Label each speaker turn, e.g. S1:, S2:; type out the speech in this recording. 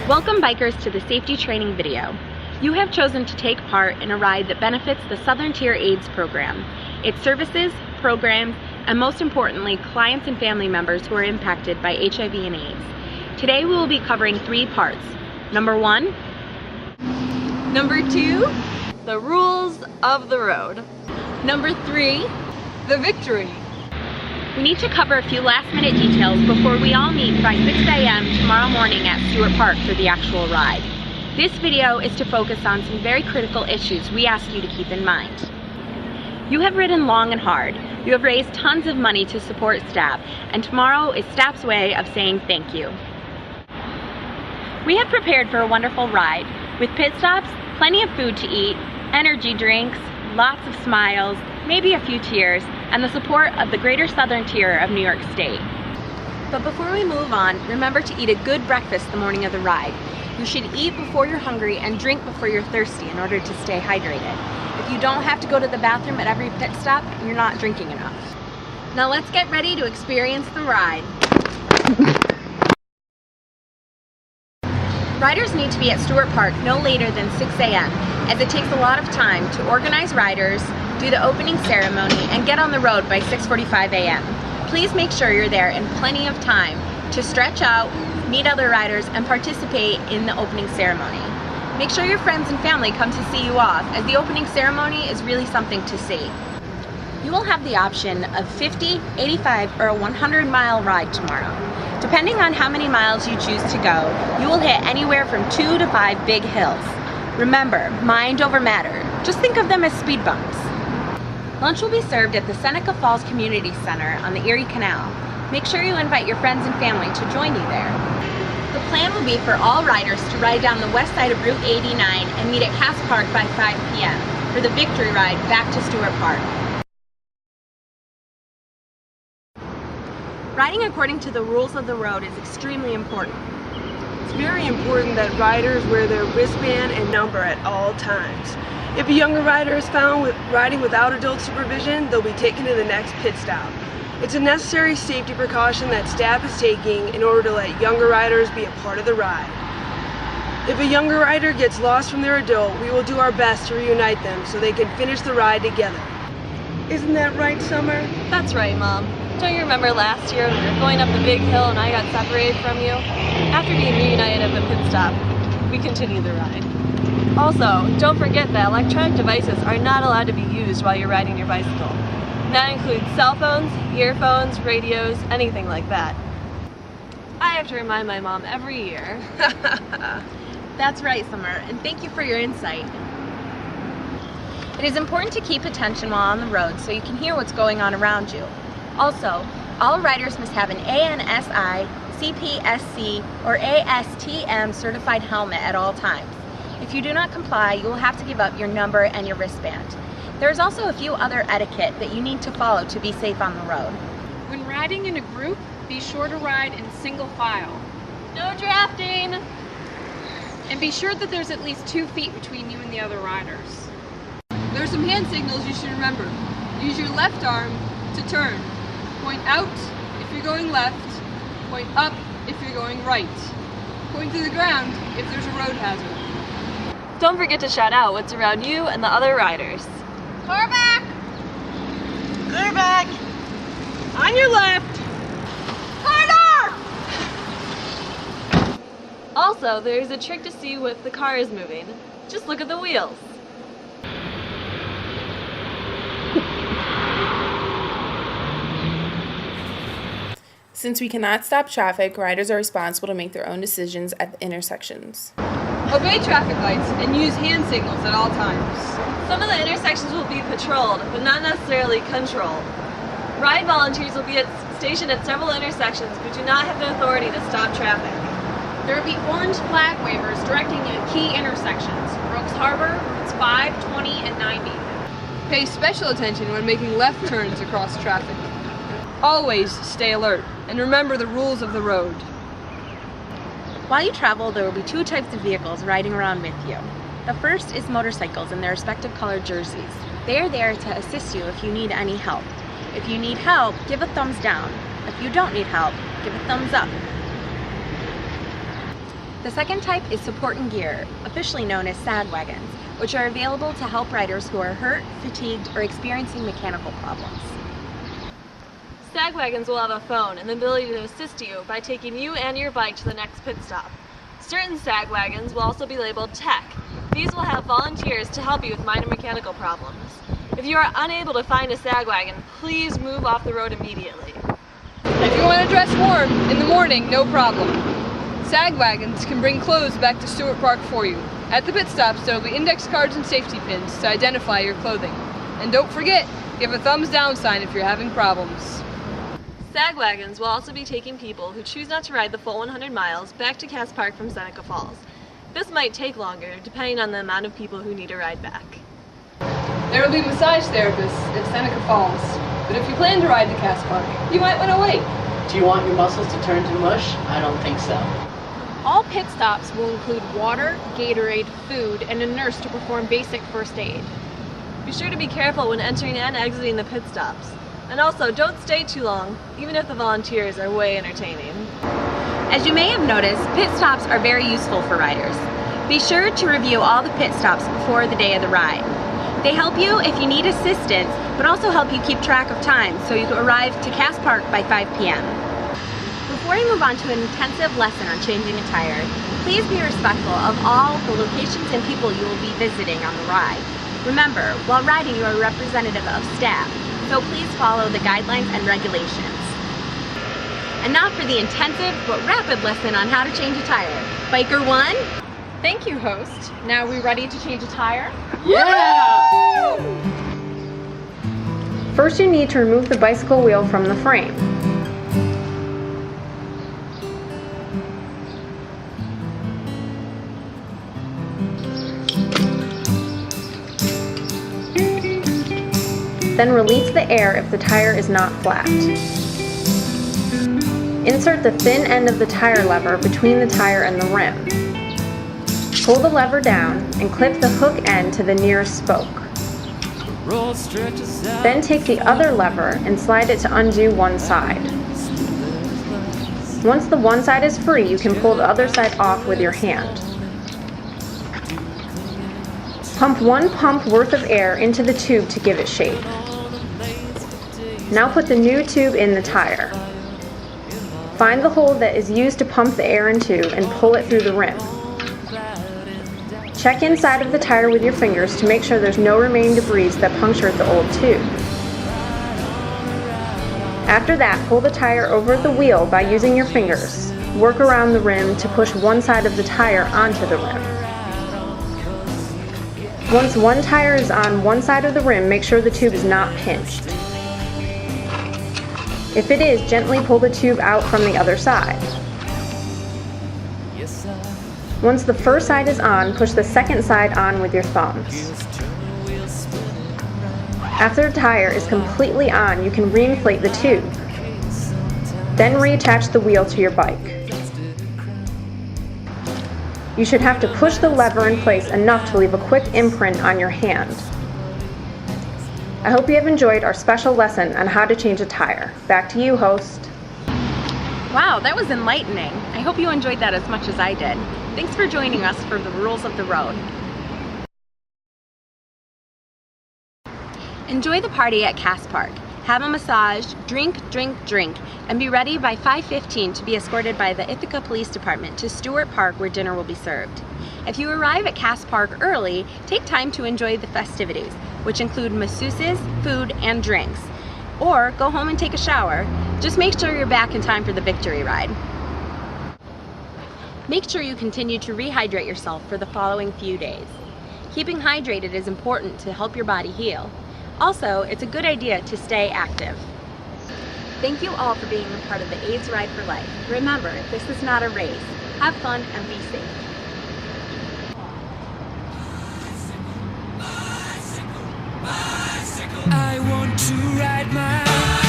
S1: Welcome bikers to the safety training video. You have chosen to take part in a ride that benefits the Southern Tier AIDS program, its services, programs, and most importantly, clients and family members who are impacted by HIV and AIDS. Today we will be covering 3 parts. Number 1.
S2: Number 2. The rules of the road.
S1: Number 3.
S2: The victory.
S1: We need to cover a few last-minute details before we all meet by 6 a.m. tomorrow morning at Stewart Park for the actual ride. This video is to focus on some very critical issues we ask you to keep in mind. You have ridden long and hard. You have raised tons of money to support STAP, and tomorrow is STAP's way of saying thank you. We have prepared for a wonderful ride with pit stops, plenty of food to eat, energy drinks, lots of smiles, maybe a few tears, and the support of the Greater Southern Tier of New York State. But before we move on, remember to eat a good breakfast the morning of the ride. You should eat before you're hungry and drink before you're thirsty in order to stay hydrated. If you don't have to go to the bathroom at every pit stop, you're not drinking enough. Now let's get ready to experience the ride. Riders need to be at Stewart Park no later than 6 a.m. as it takes a lot of time to organize riders, do the opening ceremony, and get on the road by 6:45 a.m. Please make sure you're there in plenty of time to stretch out, meet other riders, and participate in the opening ceremony. Make sure your friends and family come to see you off, as the opening ceremony is really something to see. You will have the option of 50, 85, or a 100-mile ride tomorrow. Depending on how many miles you choose to go, you will hit anywhere from 2 to 5 big hills. Remember, mind over matter. Just think of them as speed bumps. Lunch will be served at the Seneca Falls Community Center on the Erie Canal. Make sure you invite your friends and family to join you there. The plan will be for all riders to ride down the west side of Route 89 and meet at Cass Park by 5 p.m. for the victory ride back to Stewart Park. Riding according to the rules of the road is extremely important.
S3: It's very important that riders wear their wristband and number at all times. If a younger rider is found riding without adult supervision, they'll be taken to the next pit stop. It's a necessary safety precaution that STAP is taking in order to let younger riders be a part of the ride. If a younger rider gets lost from their adult, we will do our best to reunite them so they can finish the ride together. Isn't that right, Summer?
S2: That's right, Mom. Don't you remember last year when we were going up the big hill and I got separated from you? After being reunited at the pit stop, we continued the ride. Also, don't forget that electronic devices are not allowed to be used while you're riding your bicycle. That includes cell phones, earphones, radios, anything like that. I have to remind my mom every year.
S1: That's right, Summer, and thank you for your insight. It is important to keep attention while on the road so you can hear what's going on around you. Also, all riders must have an ANSI, CPSC, or ASTM certified helmet at all times. If you do not comply, you will have to give up your number and your wristband. There is also a few other etiquette that you need to follow to be safe on the road.
S4: When riding in a group, be sure to ride in single file.
S2: No drafting!
S4: And be sure that there's at least 2 feet between you and the other riders. There are some hand signals you should remember. Use your left arm to turn. Point out if you're going left, point up if you're going right. Point to the ground if there's a road hazard.
S2: Don't forget to shout out what's around you and the other riders.
S4: Car back!
S3: Clear back! On your left!
S4: Car door!
S2: Also, there's a trick to see if the car is moving. Just look at the wheels.
S5: Since we cannot stop traffic, riders are responsible to make their own decisions at the intersections.
S4: Obey traffic lights and use hand signals at all times.
S2: Some of the intersections will be patrolled, but not necessarily controlled. Ride volunteers will be stationed at several intersections, but do not have the authority to stop traffic.
S4: There will be orange flag wavers directing you to key intersections. Brooks Harbor, routes 5, 20, and 90. Pay special attention when making left turns across traffic. Always stay alert and remember the rules of the road.
S1: While you travel, there will be 2 types of vehicles riding around with you. The first is motorcycles in their respective colored jerseys. They are there to assist you if you need any help. If you need help, give a thumbs down. If you don't need help, give a thumbs up. The second type is support and gear, officially known as SAG wagons, which are available to help riders who are hurt, fatigued, or experiencing mechanical problems.
S2: STAG wagons will have a phone and the ability to assist you by taking you and your bike to the next pit stop. Certain STAG wagons will also be labeled tech. These will have volunteers to help you with minor mechanical problems. If you are unable to find a STAG wagon, please move off the road immediately.
S4: If you want to dress warm in the morning, no problem. SAG wagons can bring clothes back to Stewart Park for you. At the pit stops, there will be index cards and safety pins to identify your clothing. And don't forget, give a thumbs down sign if you're having problems.
S2: STAG wagons will also be taking people who choose not to ride the full 100 miles back to Cass Park from Seneca Falls. This might take longer, depending on the amount of people who need a ride back.
S4: There will be massage therapists at Seneca Falls, but if you plan to ride to Cass Park, you might want to wait.
S6: Do you want your muscles to turn to mush? I don't think so.
S7: All pit stops will include water, Gatorade, food, and a nurse to perform basic first aid.
S2: Be sure to be careful when entering and exiting the pit stops. And also, don't stay too long, even if the volunteers are way entertaining.
S1: As you may have noticed, pit stops are very useful for riders. Be sure to review all the pit stops before the day of the ride. They help you if you need assistance, but also help you keep track of time so you can arrive to Cass Park by 5 p.m. Before you move on to an intensive lesson on changing a tire, please be respectful of all the locations and people you will be visiting on the ride. Remember, while riding you are a representative of STAP, so please follow the guidelines and regulations. And now for the intensive but rapid lesson on how to change a tire. Biker 1?
S7: Thank you, host. Now are we ready to change a tire?
S6: Yeah!
S5: First, you need to remove the bicycle wheel from the frame. Then release the air if the tire is not flat. Insert the thin end of the tire lever between the tire and the rim. Pull the lever down and clip the hook end to the nearest spoke. Then take the other lever and slide it to undo one side. Once the one side is free, you can pull the other side off with your hand. Pump 1 pump worth of air into the tube to give it shape. Now put the new tube in the tire. Find the hole that is used to pump the air into and pull it through the rim. Check inside of the tire with your fingers to make sure there's no remaining debris that punctured the old tube. After that, pull the tire over the wheel by using your fingers. Work around the rim to push one side of the tire onto the rim. Once one tire is on one side of the rim, make sure the tube is not pinched. If it is, gently pull the tube out from the other side. Once the first side is on, push the second side on with your thumbs. After the tire is completely on, you can reinflate the tube. Then reattach the wheel to your bike. You should have to push the lever in place enough to leave a quick imprint on your hand. I hope you have enjoyed our special lesson on how to change a tire. Back to you, host.
S1: Wow, that was enlightening. I hope you enjoyed that as much as I did. Thanks for joining us for the rules of the road. Enjoy the party at Cass Park. Have a massage, drink, and be ready by 5:15 to be escorted by the Ithaca Police Department to Stewart Park where dinner will be served. If you arrive at Cass Park early, take time to enjoy the festivities, which include masseuses, food, and drinks. Or go home and take a shower. Just make sure you're back in time for the victory ride. Make sure you continue to rehydrate yourself for the following few days. Keeping hydrated is important to help your body heal. Also, it's a good idea to stay active. Thank you all for being a part of the AIDS Ride for Life. Remember, this is not a race. Have fun and be safe.
S8: I want to ride my